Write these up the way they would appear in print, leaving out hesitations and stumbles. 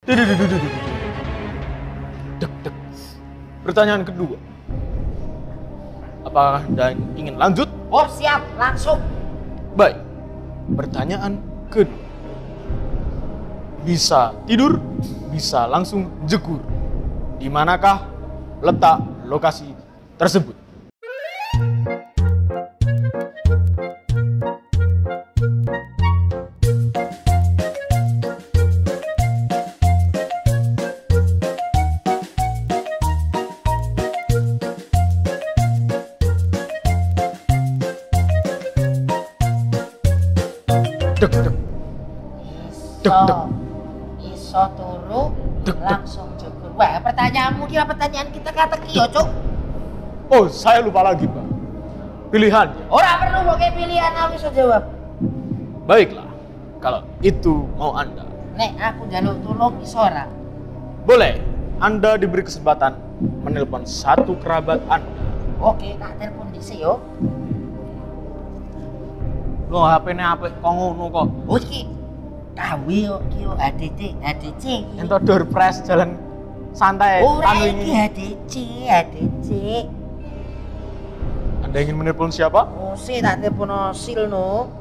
Dek, dek. Pertanyaan kedua. Apakah Anda ingin lanjut? Oh siap, langsung. Baik. Pertanyaan kedua. Bisa tidur, bisa langsung jegur. Di manakah letak lokasi tersebut? Dek, dek. Dek, dek. Iso turu, Dek, dek. langsung jegur. Wah, pertanyaanmu kira pertanyaan kita kata kiyo, Cuk. Oh, saya lupa lagi, Pak. Pilihannya. Ora perlu kok kayak pilihan aku iso jawab. Baiklah, kalau itu mau Anda. Nek aku njaluk tulung iso ora? Boleh, Anda diberi kesempatan menelpon satu kerabat Anda. Oke, tak telepon dhisik yo. Loh, HP-ne apik kok ngono kok. Oh iki kawe yo iki yo ADC. Ento door press jalan santai Ora anu iki ini. ADC. Anda ingin menelpon siapa? Oh, tak telepon Osil no.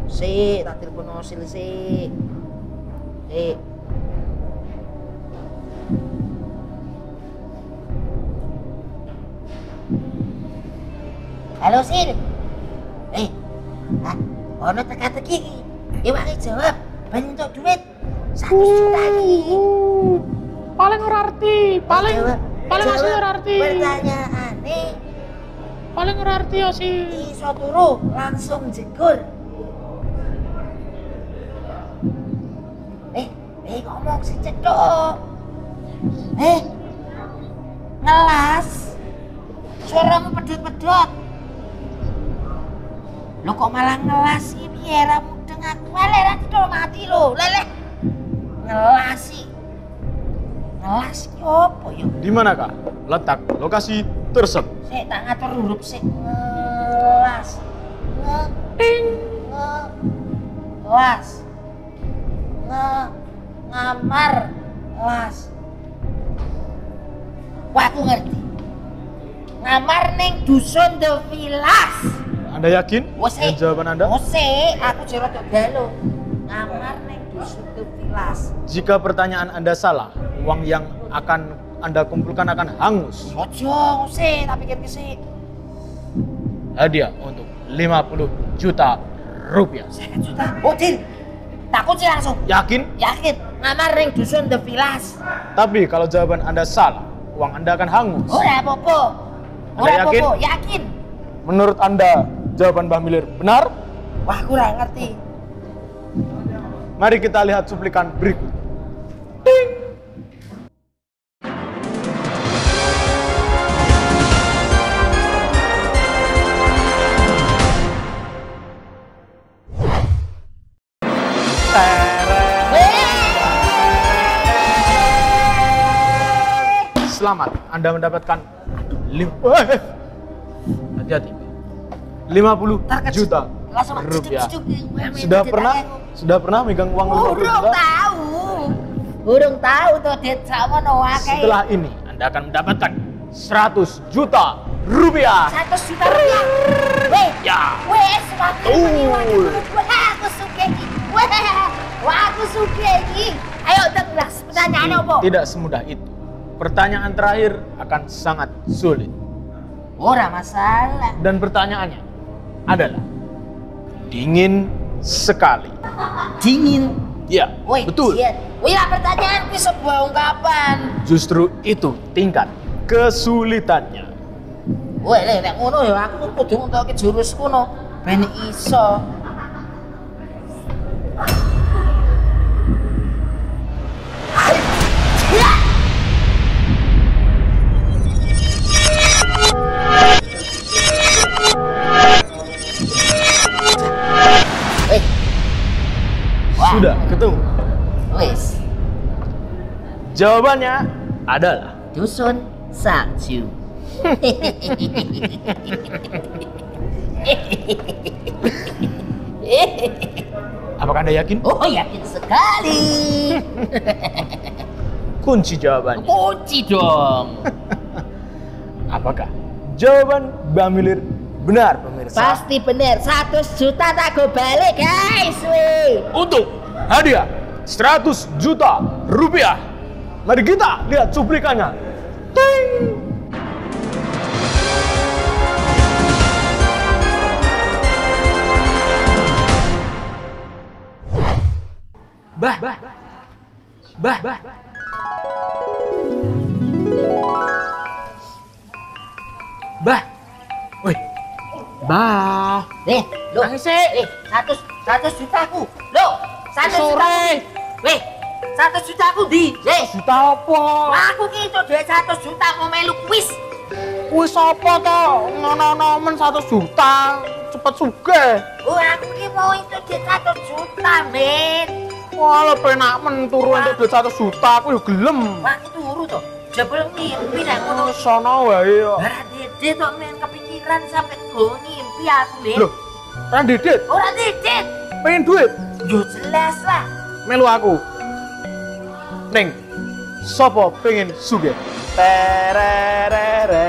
Tak telepon Osil sik. Halo Sil. Ono teka-teki iki. Iwake jawab, ben entuk duit 1 juta iki. Paling ora arti, paling asli ora arti. Pertanyaane Paling ora arti ya sih. iso turu langsung jegur. Ngomong sih cedok. Ngelas. Suaramu pedot-pedot. Lo kok malah ngelas sih piye ra mudeng aku. Lele ra didol mati lo. Lele. Ngelas sih. Ngelas ki opo yo? Di manakah letak lokasi tersebut? Sik tak ngatur huruf sik. Ngelas. Ngelas. Ngamar. Las. Wah aku ngerti. Ngamar ning dusun The Villas. Anda yakin dengan jawaban Anda? Aku jero tok dalu. Ngamar ning dusun The Villas. Jika pertanyaan Anda salah, uang yang akan Anda kumpulkan akan hangus. Ojo, tak pikir sik. Hadiah untuk 50 juta rupiah. 1 juta. Oh, Dil. Tak kunci langsung. Yakin? Yakin. Ngamar ning dusun The Villas. Tapi kalau jawaban Anda salah, uang Anda akan hangus. Ora apa-apa. Anda yakin? Yakin. Menurut Anda, jawaban Mbah Milir benar? Wah, aku ora ngerti. Mari kita lihat cuplikan berikut. Selamat, Anda mendapatkan hati-hati 50 juta rupiah. Sudah pernah megang uang 50 juta? Burung tahu tuh dit samono akeh. Setelah ini Anda akan mendapatkan 100 juta rupiah. 100 juta rupiah. Wes, aku suka iki. Wah, aku suka iki. Ayo tegas, pertanyaannya apa? Tidak semudah itu. Pertanyaan terakhir akan sangat sulit. Ora masalah. Dan pertanyaannya adalah dingin sekali. Dingin. Ya, betul. Wih, pertanyaan itu sebuah ungkapan. Justru itu tingkat kesulitannya. Wih, nek ngono ya aku kudu ngentokke jurus kuno ben iso. Sudah ketemu. Wes. Jawabannya adalah dusun salju. Apakah Anda yakin? Oh, yakin sekali. kunci jawabannya. Kunci dong. Apakah jawaban Mbak Milir benar pemirsa? Pasti bener, 100 juta tak go balik guys, weh. Untuk hadiah 100 juta rupiah. Mari kita lihat cuplikannya. Ting! Bah. Woi. Bah. Lo, Nangis sih. 100 jutaku. Lo, 100 Sore. juta. Weh, 100 jutaku di. Juta apa? Aku ki itu duit 100 juta mau melu kuis. Wis apa to? Ngono-ngono men 100 juta. Cepet sugih. Oh, aku ki mau itu duit 100 juta, men. Wah, penak men turu entuk duit 100 juta aku yo gelem. Wah, aku turu to. Jebul mimpi nek ngono. Sono wae yo. Ora dede tok men kepikiran sampe go ngimpi aku, men. Loh, kan Didit Ora dede. pengen duit Yo jelas lah. melu aku. Ning, sopo pengen sugih? Tererere